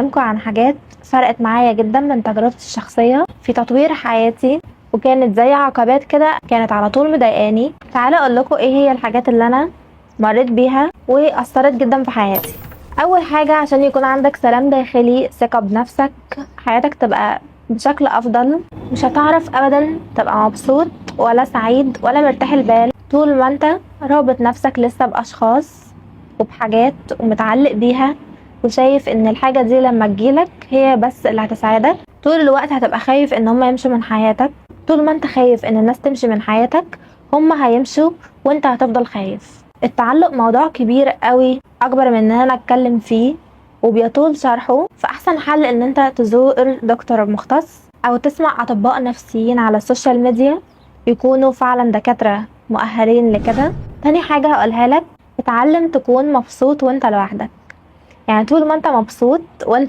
هكلمكم عن حاجات فرقت معايا جدا من تجربتي الشخصية في تطوير حياتي، وكانت زي عقبات كده كانت على طول مضايقاني. تعالى اقول لكم ايه هي الحاجات اللي انا مريت بيها واثرت جدا في حياتي. اول حاجة، عشان يكون عندك سلام داخلي، ثقة بنفسك، حياتك تبقى بشكل افضل. مش هتعرف ابدا تبقى مبسوط ولا سعيد ولا مرتاح البال طول ما انت رابط نفسك لسه باشخاص وبحاجات ومتعلق بيها، وشايف ان الحاجة دي لما تجيلك هي بس اللي هتساعدك. طول الوقت هتبقى خايف ان هم يمشوا من حياتك. طول ما انت خايف ان الناس تمشي من حياتك، هم هيمشوا وانت هتفضل خايف. التعلق موضوع كبير قوي، اكبر من ان انا اتكلم فيه وبيطول شرحه. فاحسن حل ان انت تزور دكتور مختص او تسمع اطباء نفسيين على السوشيال ميديا يكونوا فعلا دكاترة مؤهلين لكده. تاني حاجة هقولها لك، اتعلم تكون مبسوط وانت لوحدك. يعني طول ما انت مبسوط وانت